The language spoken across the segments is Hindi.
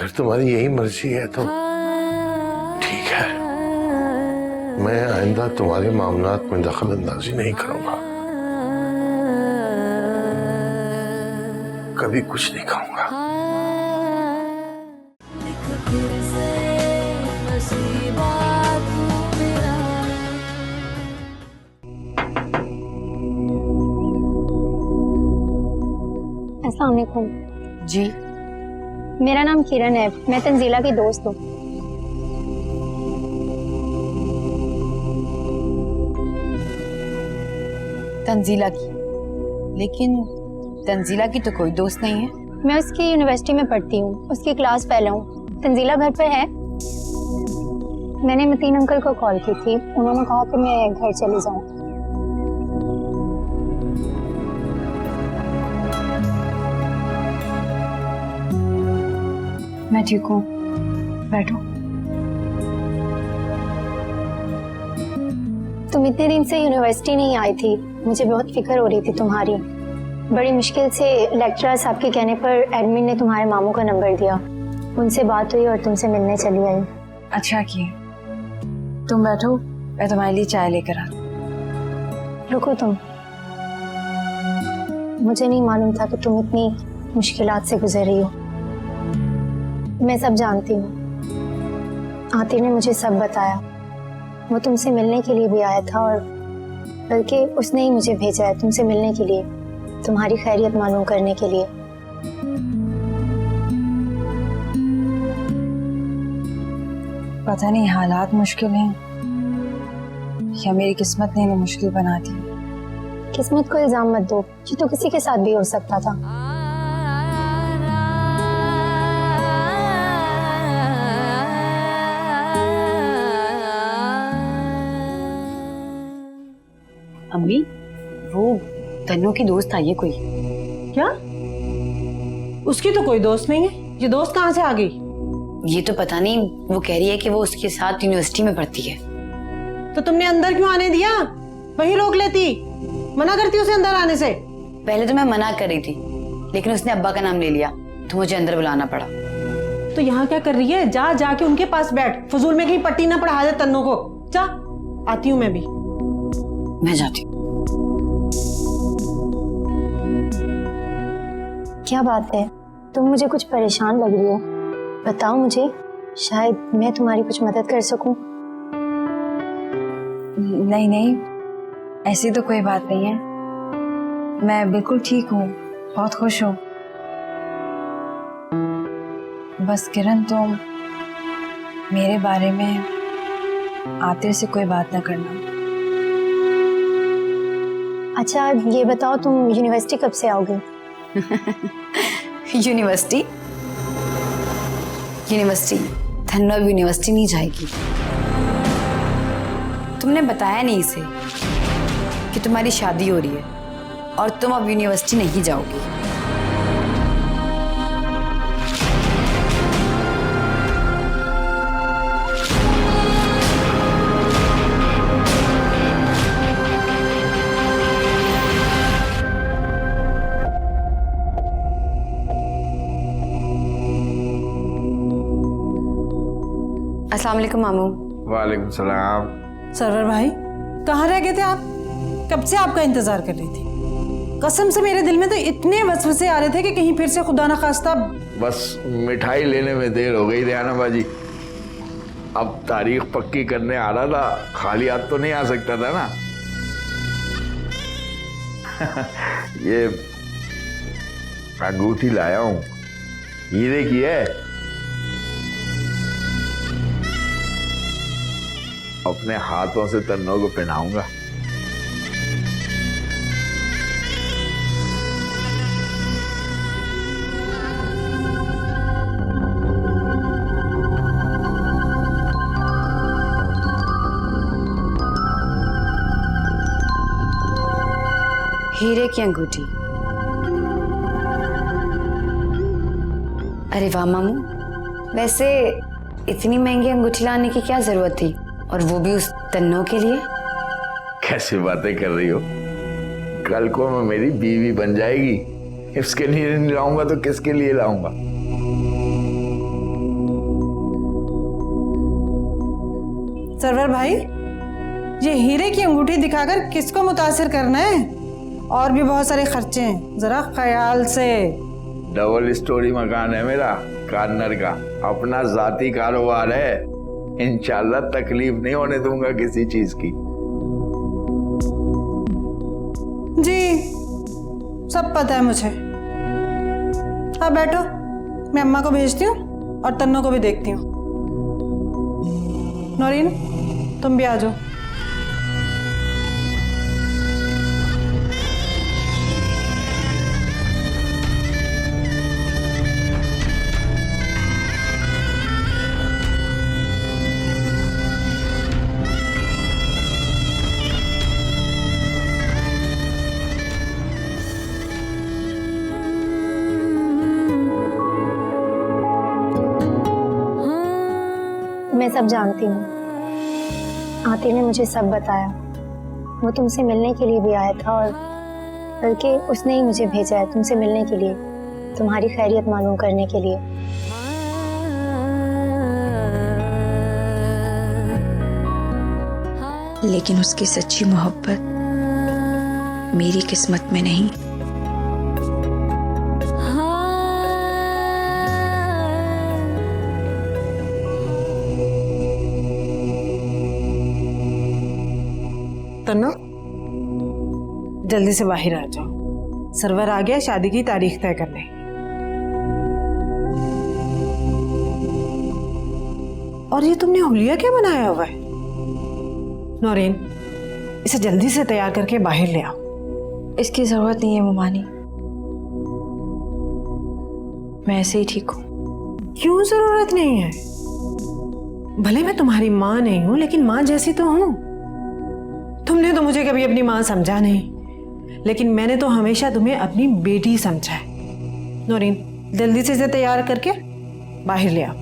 अगर तुम्हारी यही मर्जी है तो ठीक है, मैं आइंदा तुम्हारे मामलात में दखल अंदाजी नहीं करूंगा, कभी कुछ नहीं कहूंगा। अस्सलाम वालेकुम। जी, मेरा नाम किरण है, मैं तंजीला की दोस्त हूँ। तंजीला की? लेकिन तंजीला की तो कोई दोस्त नहीं है। मैं उसकी यूनिवर्सिटी में पढ़ती हूँ, उसकी क्लास फेलो हूँ। तंजीला घर पे है? मैंने मतीन अंकल को कॉल की थी, उन्होंने कहा कि मैं घर चली जाऊँ। मैं ठीक हूँ, बैठो। तुम इतने दिन से यूनिवर्सिटी नहीं आई थी, मुझे बहुत फिक्र हो रही थी तुम्हारी। बड़ी मुश्किल से लेक्चरर साहब के कहने पर एडमिन ने तुम्हारे मामू का नंबर दिया, उनसे बात हुई और तुमसे मिलने चली आई। अच्छा किए। तुम बैठो, मैं तुम्हारे लिए चाय लेकर आ। रुको तुम, मुझे नहीं मालूम था कि तुम इतनी मुश्किलात से गुजर रही हो। मैं सब जानती हूँ, आती ने मुझे सब बताया। वो तुमसे मिलने के लिए भी आया था और बल्कि उसने ही मुझे भेजा है तुमसे मिलने के लिए, तुम्हारी खैरियत मालूम करने के लिए। पता नहीं हालात मुश्किल हैं या मेरी किस्मत ने इन्हें मुश्किल बना दी। किस्मत को इल्जाम मत दो, ये तो किसी के साथ भी हो सकता था। अम्मी, वो तन्नू की दोस्त आई है कोई? क्या? उसकी तो कोई दोस्त नहीं है, ये दोस्त कहाँ से आ गई? ये तो पता नहीं, वो कह रही है कि वो उसके साथ यूनिवर्सिटी में पढ़ती है। तो तुमने अंदर क्यों आने दिया? वहीं रोक लेती, मना करती उसे अंदर आने से। पहले तो मैं मना कर रही थी, लेकिन उसने अब्बा का नाम ले लिया तो मुझे अंदर बुलाना पड़ा। तो यहाँ क्या कर रही है? जा जाके उनके पास बैठ, फजूल में कहीं पट्टी ना पढ़ा दे तन्नू को। जा, आती हूँ मैं भी। मैं जाती हूँ। क्या बात है, तुम मुझे कुछ परेशान लग रही हो, बताओ मुझे, शायद मैं तुम्हारी कुछ मदद कर सकूं। नहीं नहीं, ऐसी तो कोई बात नहीं है, मैं बिल्कुल ठीक हूँ, बहुत खुश हूँ। बस किरण, तुम मेरे बारे में आतिर से कोई बात ना करना। अच्छा ये बताओ, तुम यूनिवर्सिटी कब से आओगे? यूनिवर्सिटी? धन्नो अब यूनिवर्सिटी नहीं जाएगी। तुमने बताया नहीं इसे कि तुम्हारी शादी हो रही है और तुम अब यूनिवर्सिटी नहीं जाओगी। अस्सलाम वालेकुम मामू। वालेकुम सलाम। सरवर भाई, कहाँ रह गए थे आप? कब से आपका इंतजार कर रही थी। कसम से मेरे दिल में तो इतने वसवसे आ रहे थे कि कहीं फिर से खुदा ना खास्ता। बस मिठाई लेने में देर हो गई ध्याना बाजी, अब तारीख पक्की करने आ रहा था, खाली हाथ तो नहीं आ सकता था ना। ये अंगूठी लाया हूँ, हीरे की है, अपने हाथों से तन्नों को पहनाऊंगा। हीरे की अंगूठी? अरे वाह मामू, वैसे इतनी महंगी अंगूठी लाने की क्या जरूरत थी, और वो भी उस तन्नों के लिए? कैसी बातें कर रही हो, कल को मैं मेरी बीवी बन जाएगी, इसके लिए नहीं लाऊंगा तो किसके लिए लाऊंगा? सरवर भाई, ये हीरे की अंगूठी दिखाकर किसको मुतासिर करना है? और भी बहुत सारे खर्चे हैं, जरा ख्याल से। डबल स्टोरी मकान है मेरा कार्नर का, अपना जाती कारोबार है। इंशाल्लाह तकलीफ नहीं होने दूंगा किसी चीज की। जी सब पता है मुझे। हाँ बैठो, मैं अम्मा को भेजती हूँ और तन्नो को भी देखती हूँ। नौरीन तुम भी आ जाओ। मैं सब जानती हूँ। आतिफ ने मुझे सब बताया। वो तुमसे मिलने के लिए भी आया था और बल्कि उसने ही मुझे भेजा है तुमसे मिलने के लिए, तुम्हारी खैरियत मालूम करने के लिए। लेकिन उसकी सच्ची मोहब्बत मेरी किस्मत में नहीं। तन्नो जल्दी से बाहर आ जाओ, सरवर आ गया शादी की तारीख तय करने। और ये तुमने हुलिया क्या बनाया हुआ है? नौरीन इसे जल्दी से तैयार करके बाहर ले आओ। इसकी जरूरत नहीं है मुमानी, मैं ऐसे ही ठीक हूँ। क्यों जरूरत नहीं है? भले मैं तुम्हारी माँ नहीं हूं, लेकिन माँ जैसी तो हूं। तुमने तो मुझे कभी अपनी माँ समझा नहीं, लेकिन मैंने तो हमेशा तुम्हें अपनी बेटी समझा है। नौरीन जल्दी से इसे तैयार करके बाहर ले आओ।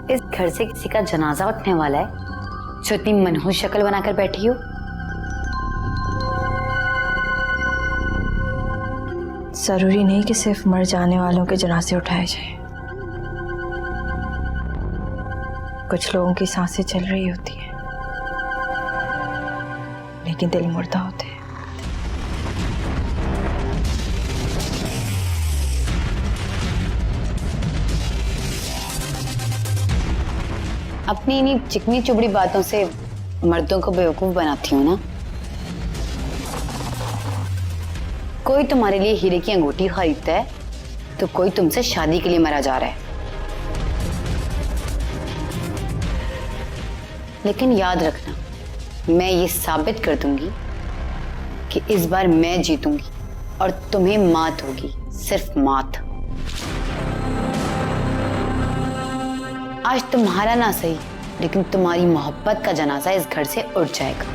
इस घर से किसी का जनाजा उठने वाला है जो इतनी मनहूस शक्ल बनाकर बैठी हो। जरूरी नहीं कि सिर्फ मर जाने वालों के जनाजे उठाए जाए। कुछ लोगों की सांसें चल रही होती हैं, लेकिन दिल मुर्दा होते हैं। अपनी इन्हीं चिकनी चुबड़ी बातों से मर्दों को बेवकूफ बनाती हूँ ना। कोई तुम्हारे लिए हीरे की अंगूठी खरीदता है तो कोई तुमसे शादी के लिए मरा जा रहा है। लेकिन याद रखना, मैं ये साबित कर दूंगी कि इस बार मैं जीतूंगी और तुम्हें मात होगी, सिर्फ मात। आज तुम्हारा ना सही, लेकिन तुम्हारी मोहब्बत का जनाजा इस घर से उठ जाएगा।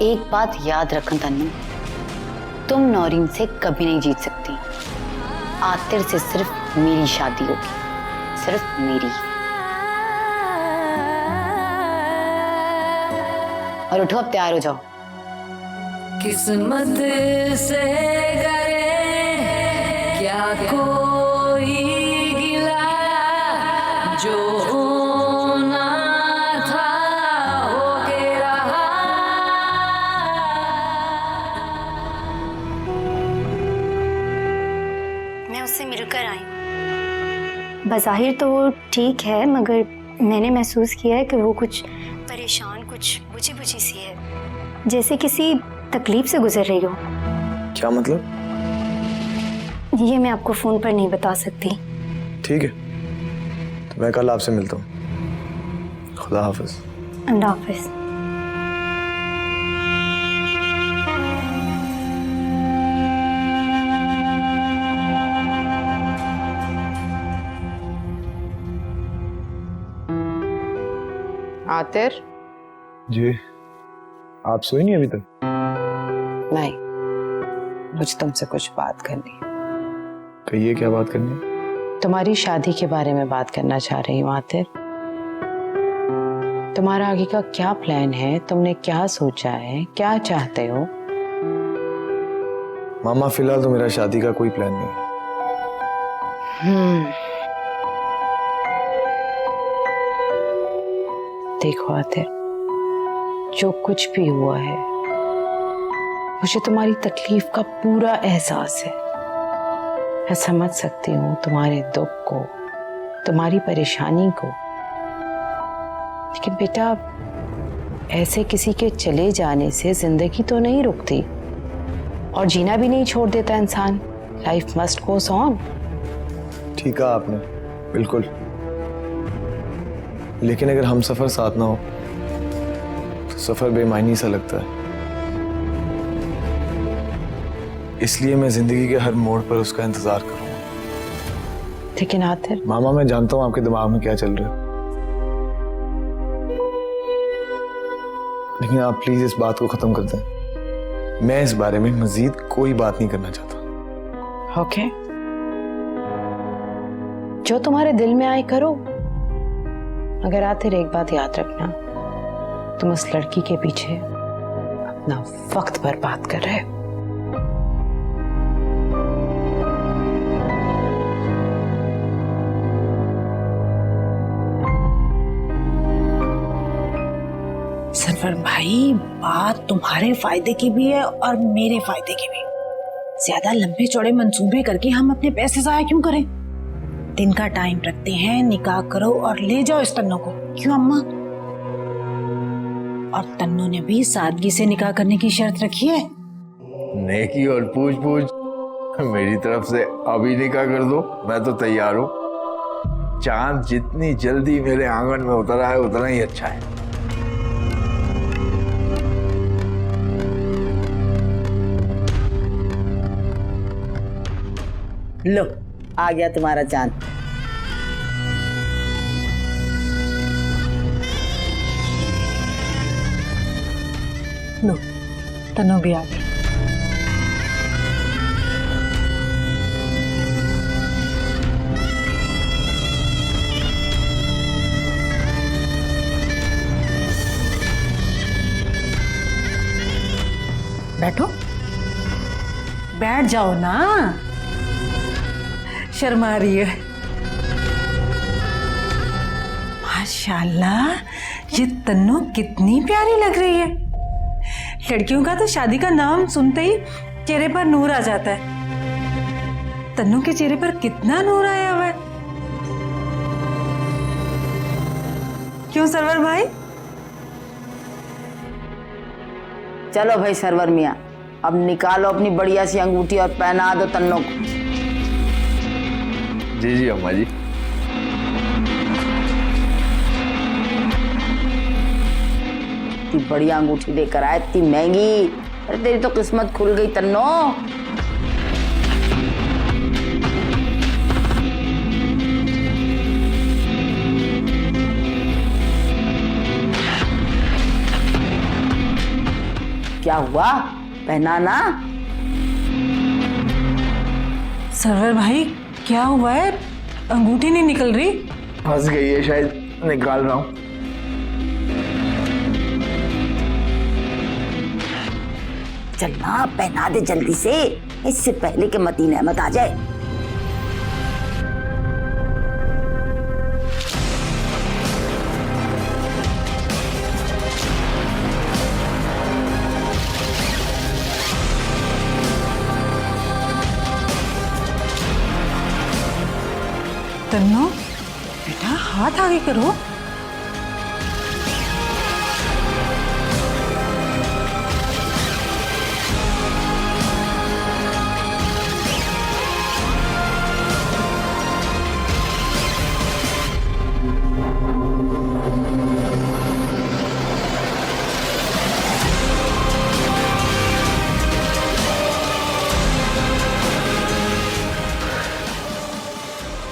एक बात याद रखना तन्नू, तुम नौरीन से कभी नहीं जीत सकती। आतिर से सिर्फ मेरी शादी होगी, सिर्फ मेरी। और उठो, अब तैयार हो जाओ। किस्मत से करे क्या कोई गिला, जो होना था हो के रहा। मैं उससे मिलकर आई हूँ। बज़ाहिर तो वो ठीक है, मगर मैंने महसूस किया है कि वो कुछ परेशान, कुछ बुझी बुझी सी है, जैसे किसी तकलीफ से गुजर रही हो। क्या मतलब? ये मैं आपको फोन पर नहीं बता सकती। ठीक है, तो मैं कल आपसे मिलता हूँ। खुदा हाफिज। अल्लाह हाफिज। आतिर, जी, आप सोई नहीं अभी तक? नहीं, मुझे तुमसे कुछ बात करनी है। कहिए, क्या बात करनी है? तुम्हारी शादी के बारे में बात करना चाह रही हूँ आतिर। तुम्हारा आगे का क्या प्लान है? तुमने क्या सोचा है? क्या चाहते हो? मामा, फिलहाल तो मेरा शादी का कोई प्लान नहीं है। देखो आतिर, जो कुछ भी हुआ है, मुझे तुम्हारी तकलीफ का पूरा एहसास है। मैं समझ सकती हूँ तुम्हारे दुख को, तुम्हारी परेशानी को, लेकिन बेटा ऐसे किसी के चले जाने से जिंदगी तो नहीं रुकती और जीना भी नहीं छोड़ देता इंसान। Life must goes on. ठीक कहा आपने, बिल्कुल। लेकिन अगर हम सफर साथ ना हो तो सफर बेमायनी सा लगता है। इसलिए मैं जिंदगी के हर मोड़ पर उसका इंतजार करूंगा। लेकिन आतिर, मामा मैं जानता हूं आपके दिमाग में क्या चल रहा है, लेकिन आप प्लीज इस बात को खत्म कर दें। मैं इस बारे में मजीद कोई बात नहीं करना चाहता। ओके, जो तुम्हारे दिल में आए करो, मगर आतिर एक बात याद रखना, तुम उस लड़की के पीछे अपना वक्त बर्बाद कर रहे हो। सरवर भाई, बात तुम्हारे फायदे की भी है और मेरे फायदे की भी। ज्यादा लंबे चौड़े मंसूबे करके हम अपने पैसे जाया क्यों करें? दिन का टाइम रखते हैं, निकाह करो और ले जाओ इस तन्नो को। क्यों अम्मा? और तन्नो ने भी सादगी से निकाह करने की शर्त रखी है। नेकी और पूछ पूछ मेरी तरफ से अभी निकाह कर दो, मैं तो तैयार हूँ। चांद जितनी जल्दी मेरे आंगन में उतरा है उतना ही अच्छा है। लो, आ गया तुम्हारा चांद। लो, तन्नो भी आ गई। बैठो, बैठ जाओ ना, शर्मा रही है। माशाल्लाह, ये तन्नो कितनी प्यारी लग रही है। लड़कियों का तो शादी का नाम सुनते ही चेहरे पर नूर आ जाता है। तन्नो के चेहरे पर कितना नूर आया हुआ है। क्यों सरवर भाई? चलो भाई सरवर मियाँ, अब निकालो अपनी बढ़िया सी अंगूठी और पहना दो तन्नो को। जी जी अम्मा जी। इतनी बढ़िया अंगूठी लेकर आए, इतनी महंगी। अरे तेरी तो किस्मत खुल गई तन्नो। क्या हुआ, पहना ना? सरवर भाई, क्या हुआ है? अंगूठी नहीं निकल रही। फंस गई है शायद, निकाल रहा हूँ। चलना, पहना दे जल्दी से, इससे पहले कि मतीन अहमद आ जाए। तन्नो बेटा, हाथ आगे करो।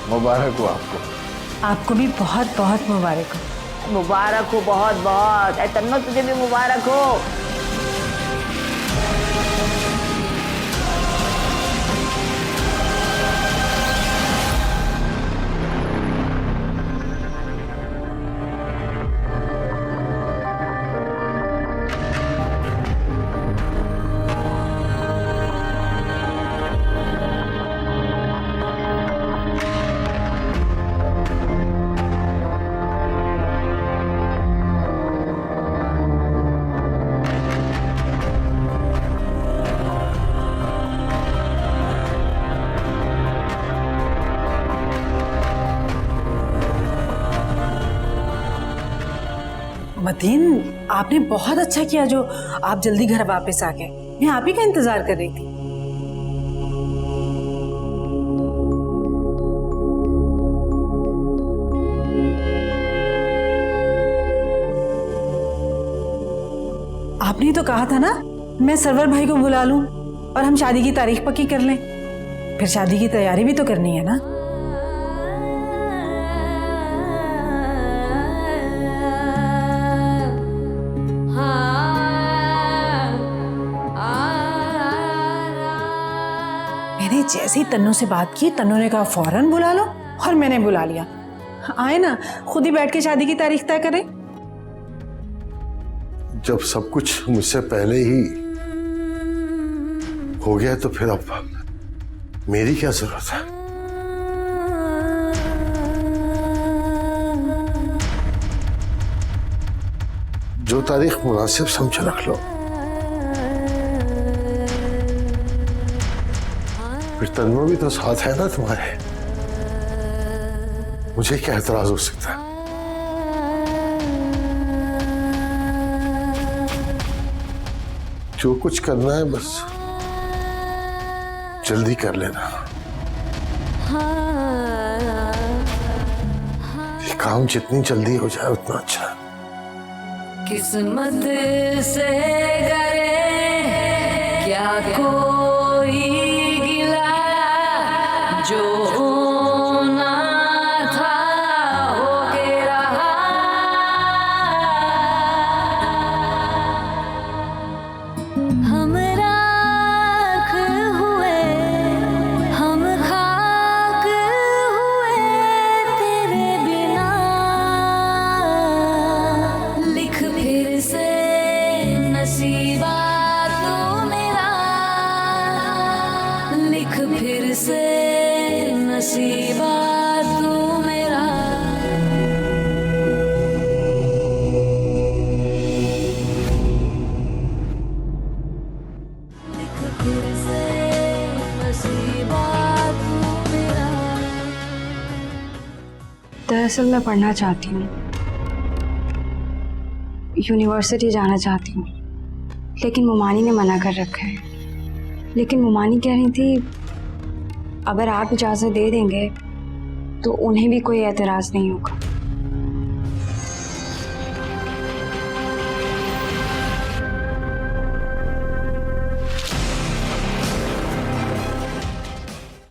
मुबारक हो आपको। आपको भी बहुत बहुत मुबारक हो। मुबारक हो, बहुत बहुत। ऐ तन्नो, तुझे भी मुबारक हो। मतीन, आपने बहुत अच्छा किया जो आप जल्दी घर वापस आ गए। मैं आप ही का इंतजार कर रही थी। आपने तो कहा था ना मैं सरवर भाई को बुला लूं और हम शादी की तारीख पक्की कर लें। फिर शादी की तैयारी भी तो करनी है ना। मैंने जैसे ही तन्नू से बात की, तन्नू ने कहा फौरन बुला लो, और मैंने बुला लिया। आए ना, खुद ही बैठ के शादी की तारीख तय करें। जब सब कुछ मुझसे पहले ही हो गया तो फिर अब मेरी क्या जरूरत है? जो तारीख मुनासिब समझ रख लो। फिर तन्नू भी तो साथ है ना तुम्हारे, मुझे क्या एतराज हो सकता है? जो कुछ करना है बस जल्दी कर लेना। ये काम जितनी जल्दी हो जाए उतना अच्छा। किस्मत से करे क्या कोई गिला, जो होना था हो के रहा। हम राख हुए, हम खाक हुए तेरे बिना। लिख फिर से नसीबा तू मेरा, लिख फिर से नसीबा तू मेरा। लिख फिर से नसीबा तू मेरा। दरअसल मैं पढ़ना चाहती हूँ, यूनिवर्सिटी जाना चाहती हूँ, लेकिन मुमानी ने मना कर रखा है। लेकिन मुमानी कह रही थी अगर आप इजाज़त दे देंगे तो उन्हें भी कोई एतराज़ नहीं होगा।